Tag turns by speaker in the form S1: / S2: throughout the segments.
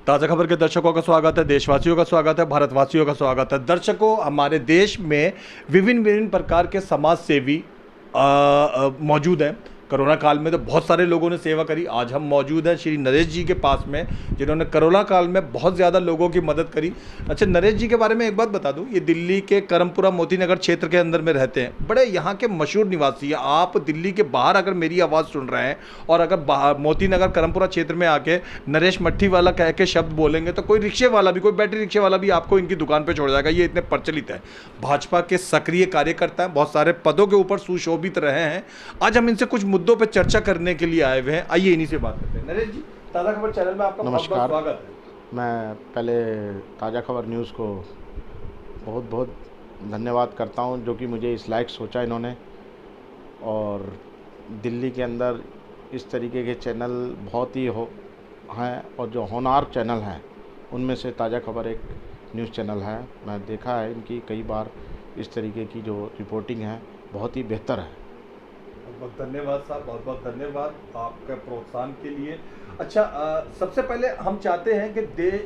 S1: ताज़ा खबर के दर्शकों का स्वागत है, देशवासियों का स्वागत है, भारतवासियों का स्वागत है। दर्शकों, हमारे देश में विभिन्न प्रकार के समाज सेवी मौजूद हैं। कोरोना काल में तो बहुत सारे लोगों ने सेवा करी। आज हम मौजूद हैं श्री नरेश जी के पास में, जिन्होंने कोरोना काल में बहुत ज़्यादा लोगों की मदद करी। अच्छा, नरेश जी के बारे में एक बात बता दूं, ये दिल्ली के करमपुरा मोती नगर क्षेत्र के अंदर में रहते हैं। बड़े यहाँ के मशहूर निवासी हैं। आप दिल्ली के बाहर अगर मेरी आवाज़ सुन रहे हैं और अगर मोती नगर करमपुरा क्षेत्र में आके नरेश मट्ठी वाला कह के शब्द बोलेंगे तो कोई रिक्शे वाला भी, कोई बैटरी रिक्शे वाला भी आपको इनकी दुकान पर छोड़ जाएगा। ये इतने प्रचलित है। भाजपा के सक्रिय कार्यकर्ता हैं, बहुत सारे पदों के ऊपर सुशोभित रहे हैं। आज हम इनसे कुछ मुद्दों पर चर्चा करने के लिए आए हुए हैं। आइए इन्हीं से बात करते हैं। नरेश जी, ताज़ा खबर चैनल में आपका
S2: नमस्कार।
S1: स्वागत है।
S2: मैं पहले ताज़ा खबर न्यूज़ को बहुत बहुत धन्यवाद करता हूं, जो कि मुझे इस लायक सोचा इन्होंने। और दिल्ली के अंदर इस तरीके के चैनल बहुत ही हैं, और जो होनहार चैनल हैं उनमें से ताज़ा खबर एक न्यूज़ चैनल है। मैं देखा है इनकी कई बार, इस तरीके की जो रिपोर्टिंग है बहुत ही बेहतर है।
S1: बहुत धन्यवाद साहब, बहुत बहुत धन्यवाद आपका प्रोत्साहन के लिए। अच्छा, सबसे पहले हम चाहते हैं कि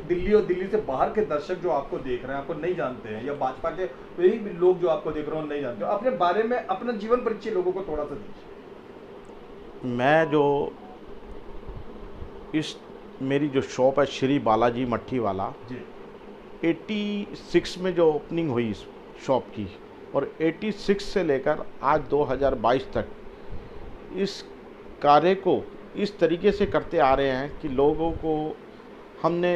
S1: दिल्ली और दिल्ली से बाहर के दर्शक जो आपको देख रहे हैं, आपको नहीं जानते हैं, या भाजपा के वही भी लोग जो आपको देख रहे हो नहीं जानते हो, अपने बारे में अपना जीवन परिचय लोगों को थोड़ा सा दीजिए।
S2: मैं जो मेरी जो शॉप है श्री बालाजी मट्ठी वाला
S1: जी,
S2: 86 में जो ओपनिंग हुई इस शॉप की, और 86 से लेकर आज 2022 तक इस कार्य को इस तरीके से करते आ रहे हैं कि लोगों को हमने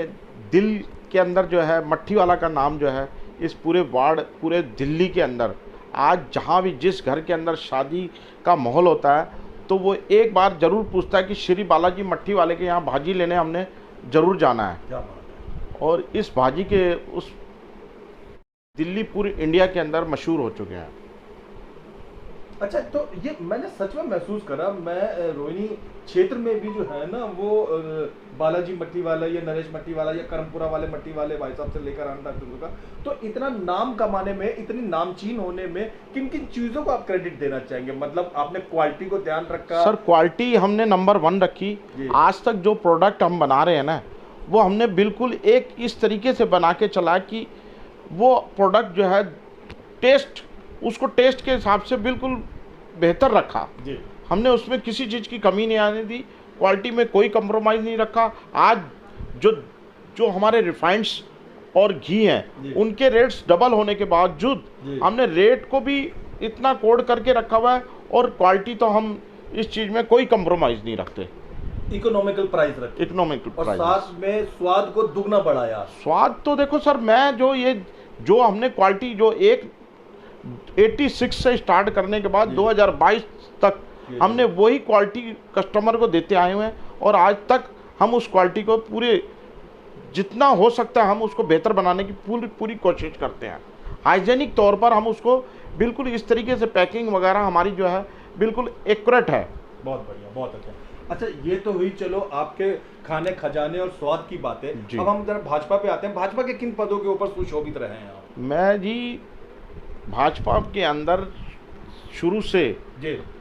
S2: दिल के अंदर जो है मट्ठी वाला का नाम जो है इस पूरे वार्ड, पूरे दिल्ली के अंदर आज जहाँ भी जिस घर के अंदर शादी का माहौल होता है तो वो एक बार ज़रूर पूछता है कि श्री बालाजी मट्ठी वाले के यहाँ भाजी लेने हमने ज़रूर जाना है।
S1: क्या बात है।
S2: और इस भाजी के उस दिल्ली पूरी इंडिया के अंदर मशहूर हो चुके हैं।
S1: अच्छा, तो ये मैंने सच में महसूस करा। मैं रोहिणी क्षेत्र में भी जो है ना, वो बालाजी मट्टी वाला या नरेश मट्टी वाला या करमपुरा वाले मट्टी वाले भाई साहब से लेकर आना का, तो इतना नाम कमाने में, इतनी नामचीन होने में किन किन चीज़ों को आप क्रेडिट देना चाहेंगे? मतलब आपने क्वालिटी को ध्यान रखा?
S2: सर, क्वालिटी हमने नंबर 1 रखी। आज तक जो प्रोडक्ट हम बना रहे हैं ना, वो हमने बिल्कुल एक इस तरीके से बना के चला कि वो प्रोडक्ट जो है उसको टेस्ट के हिसाब से बिल्कुल बेहतर रखा
S1: जी।
S2: हमने उसमें किसी चीज़ की कमी नहीं आने दी, क्वालिटी में कोई कंप्रोमाइज़ नहीं रखा। आज जो हमारे रिफाइंड्स और घी हैं उनके रेट्स डबल होने के बावजूद हमने रेट को भी इतना कोड करके रखा हुआ है, और क्वालिटी तो हम इस चीज़ में कोई कंप्रोमाइज़ नहीं रखते।
S1: इकोनॉमिकल प्राइस रखते,
S2: इकोनॉमिकल प्राइस,
S1: और साथ में स्वाद को दुगना बढ़ाया।
S2: स्वाद तो देखो सर, मैं जो हमने क्वालिटी जो 86 से स्टार्ट करने के बाद 2022 तक हमने वही क्वालिटी कस्टमर को देते आए हुए हैं, और आज तक हम उस क्वालिटी को पूरे जितना हो सकता है हम उसको बेहतर बनाने की पूरी कोशिश करते हैं। हाइजेनिक तौर पर हम उसको बिल्कुल इस तरीके से पैकिंग वगैरह हमारी जो है बिल्कुल एक्यूरेट है।
S1: बहुत बढ़िया, बहुत अच्छा। अच्छा, ये तो हुई चलो आपके खाने खजाने और स्वाद की बातें। अब हम जरा भाजपा पे आते हैं। भाजपा के किन पदों के ऊपर सुशोभित रहे हैं आप?
S2: मैं जी भाजपा के अंदर शुरू से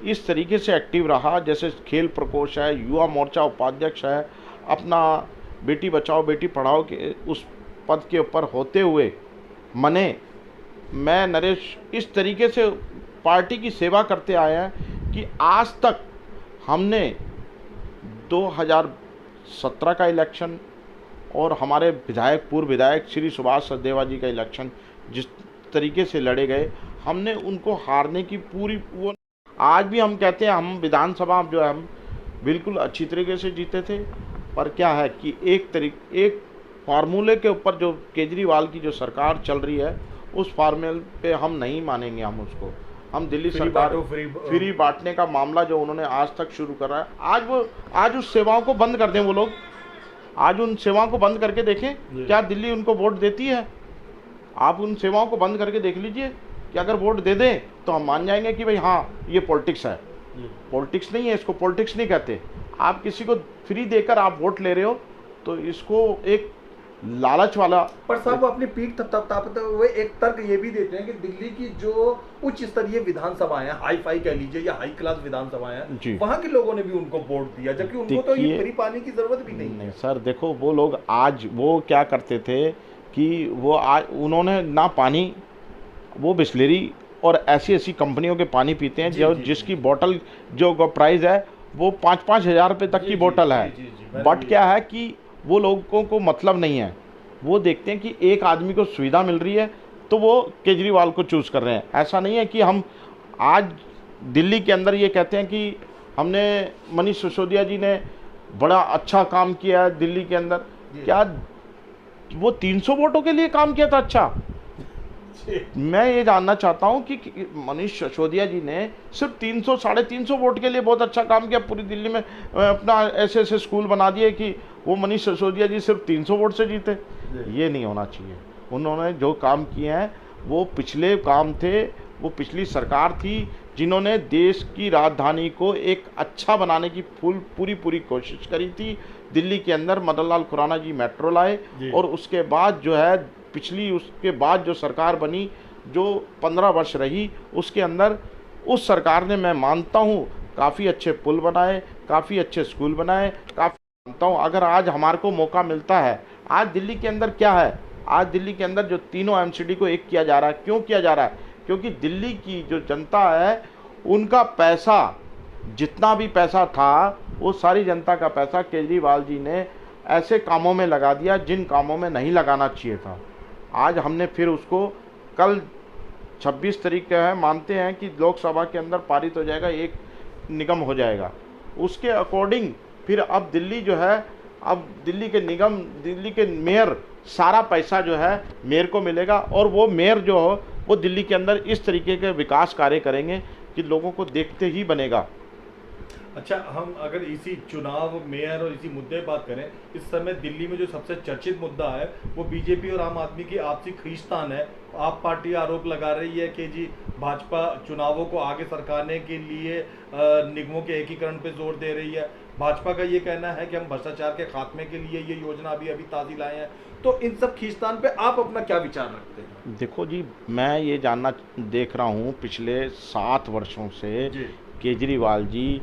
S2: इस तरीके से एक्टिव रहा, जैसे खेल प्रकोष्ठ है, युवा मोर्चा उपाध्यक्ष है, अपना बेटी बचाओ बेटी पढ़ाओ के उस पद के ऊपर होते हुए मैं नरेश इस तरीके से पार्टी की सेवा करते आए हैं कि आज तक हमने 2017 का इलेक्शन और हमारे पूर्व विधायक श्री सुभाष सचदेवा जी का इलेक्शन जिस तरीके से लड़े गए, हमने उनको हारने की आज भी हम कहते हैं हम विधानसभा जो है हम बिल्कुल अच्छी तरीके से जीते थे। पर क्या है कि एक फार्मूले के ऊपर जो केजरीवाल की जो सरकार चल रही है उस फार्मूले पे हम नहीं मानेंगे। हम दिल्ली सरकार फ्री बांटने का मामला जो उन्होंने आज तक शुरू करा है, आज उस सेवाओं को बंद कर दें। वो लोग आज उन सेवाओं को बंद करके देखें, क्या दिल्ली उनको वोट देती है? आप उन सेवाओं को बंद करके देख लीजिए कि अगर वोट दे दें तो हम मान जाएंगे कि भाई हाँ ये पॉलिटिक्स है। पॉलिटिक्स नहीं है, इसको पॉलिटिक्स नहीं कहते। आप किसी को फ्री देकर आप वोट ले रहे हो तो इसको एक लालच वाला।
S1: पर साहब वो अपनी पीठ थपथपाते हुए एक तर्क ये भी देते हैं कि दिल्ली की जो उच्च स्तरीय विधानसभाएं हैं, हाई फाई कह लीजिए या हाई क्लास विधानसभाएं हैं, वहां के लोगों ने भी उनको वोट दिया, जबकि उनको तो ये फ्री पानी की जरूरत भी नहीं।
S2: नहीं सर, देखो वो लोग आज वो क्या करते थे कि वो आज उन्होंने ना पानी, वो बिस्लेरी और ऐसी ऐसी कंपनियों के पानी पीते हैं जो जिसकी बोतल जो प्राइस है वो 5-5 हज़ार रुपये तक की बोतल है। बट क्या है कि वो लोगों को मतलब नहीं है, वो देखते हैं कि एक आदमी को सुविधा मिल रही है तो वो केजरीवाल को चूज़ कर रहे हैं। ऐसा नहीं है कि हम आज दिल्ली के अंदर ये कहते हैं कि हमने मनीष सिसोदिया जी ने बड़ा अच्छा काम किया है दिल्ली के अंदर। क्या वो 300 वोटों के लिए काम किया था? अच्छा, मैं ये जानना चाहता हूँ कि मनीष सिसोदिया जी ने सिर्फ 300-350 वोट के लिए बहुत अच्छा काम किया, पूरी दिल्ली में अपना ऐसे ऐसे स्कूल बना दिए कि वो मनीष सिसोदिया जी सिर्फ 300 वोट से जीते। ये नहीं होना चाहिए। उन्होंने जो काम किए हैं वो पिछले काम थे, वो पिछली सरकार थी जिन्होंने देश की राजधानी को एक अच्छा बनाने की पूरी कोशिश करी थी। दिल्ली के अंदर मदन लाल खुराना जी मेट्रो लाए और उसके बाद जो है उसके बाद जो सरकार बनी, जो 15 वर्ष रही, उसके अंदर उस सरकार ने, मैं मानता हूँ, काफ़ी अच्छे पुल बनाए, काफ़ी अच्छे स्कूल बनाए, काफ़ी मानता हूँ। अगर आज हमारे को मौका मिलता है, आज दिल्ली के अंदर क्या है, आज दिल्ली के अंदर जो तीनों एमसीडी को एक किया जा रहा है, क्यों किया जा रहा है? क्योंकि दिल्ली की जो जनता है उनका पैसा, जितना भी पैसा था वो सारी जनता का पैसा केजरीवाल जी ने ऐसे कामों में लगा दिया जिन कामों में नहीं लगाना चाहिए था। आज हमने फिर उसको कल 26 तारीख का है, मानते हैं कि लोकसभा के अंदर पारित हो जाएगा, एक निगम हो जाएगा। उसके अकॉर्डिंग फिर अब दिल्ली जो है, अब दिल्ली के निगम, दिल्ली के मेयर, सारा पैसा जो है मेयर को मिलेगा और वो मेयर जो हो वो दिल्ली के अंदर इस तरीके के विकास कार्य करेंगे कि लोगों को देखते ही बनेगा।
S1: अच्छा, हम अगर इसी चुनाव, मेयर और इसी मुद्दे पर बात करें, इस समय दिल्ली में जो सबसे चर्चित मुद्दा है वो बीजेपी और आम आदमी की आपसी खींचतान है। आप पार्टी आरोप लगा रही है कि जी भाजपा चुनावों को आगे सरकाने के लिए निगमों के एकीकरण पे जोर दे रही है। भाजपा का ये कहना है कि हम भ्रष्टाचार के खात्मे के लिए ये योजना अभी ताज़ी लाए हैं। तो इन सब खींचतान पे आप अपना क्या विचार रखते हैं?
S2: देखो जी, मैं ये जानना देख रहा हूँ पिछले 7 वर्षों से केजरीवाल जी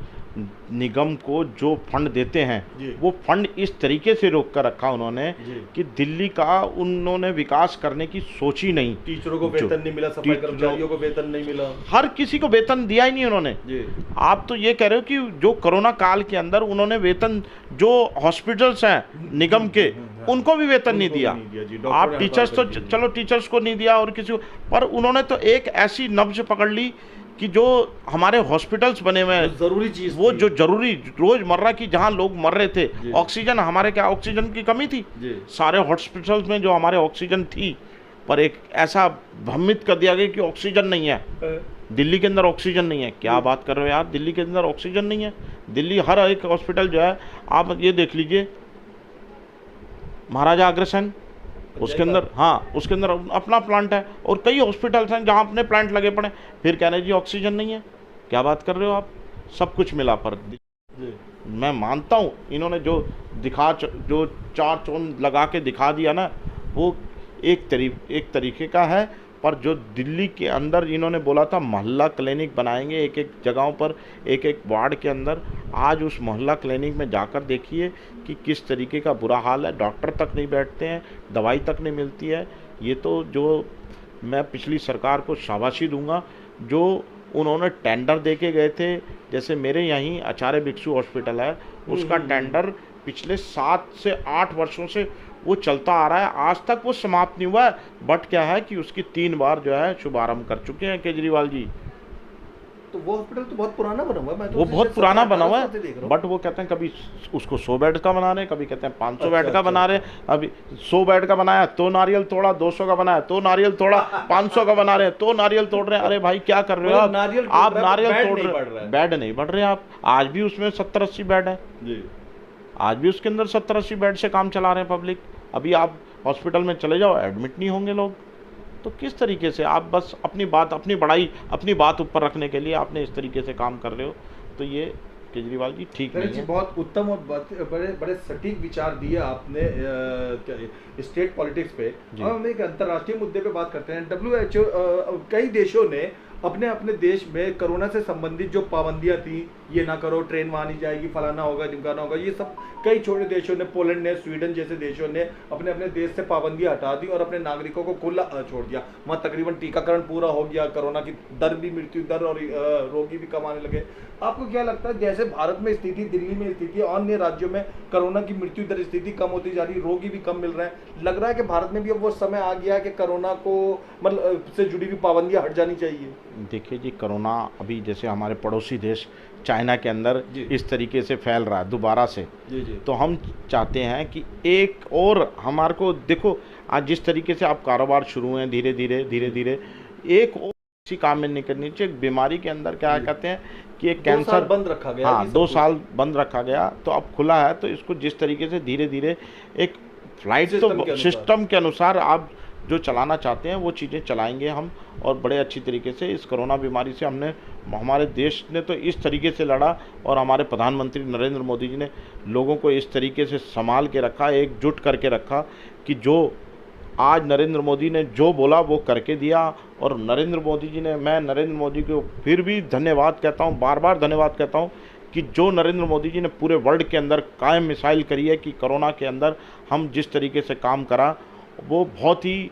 S2: निगम को जो फंड देते हैं वो फंड इस तरीके से रोक कर रखा उन्होंने कि दिल्ली का उन्होंने विकास करने की सोची नहीं।
S1: टीचरों को वेतन नहीं मिला, सफाई कर्मचारियों को वेतन नहीं मिला,
S2: हर किसी को वेतन दिया ही नहीं उन्होंने। आप तो ये कह रहे हो कि जो कोरोना काल के अंदर उन्होंने वेतन, जो हॉस्पिटल्स हैं निगम के, उनको भी वेतन नहीं दिया। आप टीचर्स तो चलो टीचर्स को नहीं दिया और किसी को, पर उन्होंने तो एक ऐसी नब्ज पकड़ ली कि जो हमारे हॉस्पिटल्स बने हुए हैं,
S1: जरूरी चीज,
S2: वो जो जरूरी रोजमर्रा की, जहां लोग मर रहे थे, ऑक्सीजन, हमारे क्या ऑक्सीजन की कमी थी? सारे हॉस्पिटल्स में जो हमारे ऑक्सीजन थी, पर एक ऐसा भ्रमित कर दिया गया कि ऑक्सीजन नहीं है, दिल्ली के अंदर ऑक्सीजन नहीं है। क्या बात कर रहे हो यार, दिल्ली के अंदर ऑक्सीजन नहीं है? दिल्ली हर एक हॉस्पिटल जो है, आप ये देख लीजिए, महाराजा अग्रसेन, उसके अंदर, हाँ, उसके अंदर अपना प्लांट है और कई हॉस्पिटल्स हैं जहाँ अपने प्लांट लगे पड़े, फिर कह रहे जी ऑक्सीजन नहीं है। क्या बात कर रहे हो आप? सब कुछ मिला, पर मैं मानता हूँ इन्होंने जो जो चार चौंध लगा के दिखा दिया ना, वो एक तरीके का है। पर जो दिल्ली के अंदर इन्होंने बोला था मोहल्ला क्लिनिक बनाएंगे एक एक जगहों पर, एक एक वार्ड के अंदर, आज उस मोहल्ला क्लिनिक में जाकर देखिए कि किस तरीके का बुरा हाल है। डॉक्टर तक नहीं बैठते हैं, दवाई तक नहीं मिलती है। ये तो जो मैं पिछली सरकार को शाबाशी दूंगा, जो उन्होंने टेंडर दे के गए थे, जैसे मेरे यहीं आचार्य भिक्षु हॉस्पिटल है, उसका टेंडर पिछले 7 से 8 वर्षों से वो चलता आ रहा है, आज तक वो समाप्त नहीं हुआ है। बट क्या है कि उसकी 3 बार जो है शुभारंभ कर चुके हैं केजरीवाल जी।
S1: तो वो हॉस्पिटल तो बहुत पुराना बना हुआ है, मैं तो
S2: वो बहुत पुराना बना हुआ है, बट वो कहते हैं कभी उसको 100 बेड का बना रहे हैं, कभी कहते हैं 500 बेड का बना रहे हैं। अभी 100 बेड का बनाया तो नारियल तोड़ा, 200 का बनाया तो नारियल तोड़ा, 500 का बना रहे हैं तो नारियल तोड़ रहे हैं। अरे भाई क्या कर रहे हो आप? आप नारियल तोड़ रहे, बेड नहीं बढ़ रहे आप। आज भी उसमें 70-80 बेड है, आज भी उसके अंदर 70-80 बेड से काम चला रहे हैं पब्लिक। अभी आप हॉस्पिटल में चले जाओ, एडमिट नहीं होंगे लोग। तो किस तरीके से आप बस अपनी बात, अपनी बड़ाई, अपनी बात ऊपर रखने के लिए आपने इस तरीके से काम कर रहे हो, तो ये केजरीवाल जी ठीक
S1: नरेश
S2: नहीं
S1: जी,
S2: है।
S1: बहुत उत्तम और बड़े बड़े सटीक विचार दिए आपने स्टेट पॉलिटिक्स पे।
S2: जी।
S1: अब हम एक अंतर्राष्ट्रीय मुद्दे पे बात करते हैं। WHO कई देशों ने अपने अपने देश में कोरोना से संबंधित जो पाबंदियां थी, ये ना करो, ट्रेन वहाँ नहीं जाएगी, फलाना होगा, ढिमकाना होगा, ये सब कई छोटे देशों ने, पोलैंड ने, स्वीडन जैसे देशों ने अपने अपने देश से पाबंदियां हटा दी और अपने नागरिकों को खुला छोड़ दिया। वहाँ तकरीबन टीकाकरण पूरा हो गया, कोरोना की दर भी, मृत्यु दर और रोगी भी कम आने लगे। आपको क्या लगता है, जैसे भारत में स्थिति, दिल्ली में स्थिति, अन्य राज्यों में कोरोना की मृत्यु दर स्थिति कम होती जा रही, रोगी भी कम मिल रहे हैं, लग रहा है कि भारत में भी अब वो समय आ गया है कि कोरोना को मतलब से जुड़ी हुई पाबंदियां हट जानी चाहिए?
S2: देखिए जी, कोरोना अभी जैसे हमारे पड़ोसी देश चाइना के अंदर इस तरीके से फैल रहा है दोबारा से,
S1: जी।
S2: तो हम चाहते हैं कि एक और हमारे को देखो, आज जिस तरीके से आप कारोबार शुरू हुए हैं धीरे धीरे एक और किसी काम में नहीं करनी चाहिए। एक बीमारी के अंदर क्या कहते हैं कि एक कैंसर
S1: बंद रखा गया,
S2: हाँ 2 साल बंद रखा गया, तो अब खुला है, तो इसको जिस तरीके से धीरे धीरे एक फ्लाइट तो सिस्टम के अनुसार आप जो चलाना चाहते हैं वो चीज़ें चलाएंगे हम, और बड़े अच्छी तरीके से इस कोरोना बीमारी से हमारे देश ने तो इस तरीके से लड़ा, और हमारे प्रधानमंत्री नरेंद्र मोदी जी ने लोगों को इस तरीके से संभाल के रखा, एकजुट करके रखा कि जो आज नरेंद्र मोदी ने जो बोला वो करके दिया। और नरेंद्र मोदी जी ने, मैं नरेंद्र मोदी को फिर भी धन्यवाद कहता हूँ, बार बार धन्यवाद कहता हूँ कि जो नरेंद्र मोदी जी ने पूरे वर्ल्ड के अंदर कायम मिसाइल करी है कि कोरोना के अंदर हम जिस तरीके से काम करा, वो बहुत ही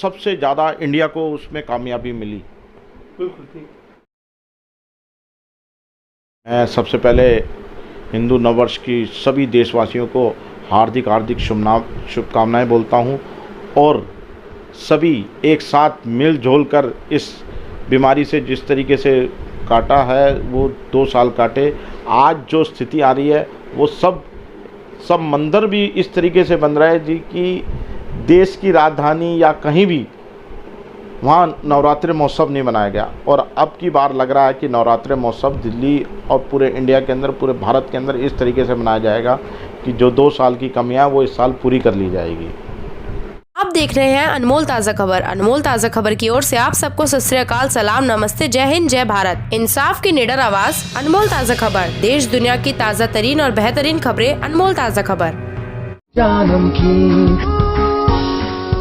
S2: सबसे ज़्यादा इंडिया को उसमें कामयाबी मिली।
S1: बिल्कुल ठीक।
S2: मैं सबसे पहले हिंदू नववर्ष की सभी देशवासियों को हार्दिक शुभकामनाएं बोलता हूं, और सभी एक साथ मिलजुल कर इस बीमारी से जिस तरीके से काटा है वो 2 साल काटे। आज जो स्थिति आ रही है वो सब मंदिर भी इस तरीके से बन रहा है जी कि देश की राजधानी या कहीं भी वहाँ नवरात्रि महोत्सव नहीं मनाया गया, और अब की बार लग रहा है कि नवरात्रि महोत्सव दिल्ली और पूरे इंडिया के अंदर, पूरे भारत के अंदर इस तरीके से मनाया जाएगा कि जो 2 साल की कमियां वो इस साल पूरी कर ली जाएगी।
S3: आप देख रहे हैं अनमोल ताज़ा खबर। अनमोल ताज़ा खबर की ओर से आप सबको सत श्री अकाल, सलाम, नमस्ते, जय हिंद, जय भारत। इंसाफ की निडर आवाज, अनमोल ताज़ा खबर। देश दुनिया की ताज़ा तरीन और बेहतरीन खबरें, अनमोल ताज़ा खबर।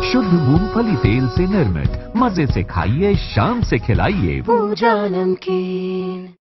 S4: शुद्ध मूंगफली तेल से निर्मित, मजे से खाइए, शाम से खिलाइए।
S5: पूजा नमकीन।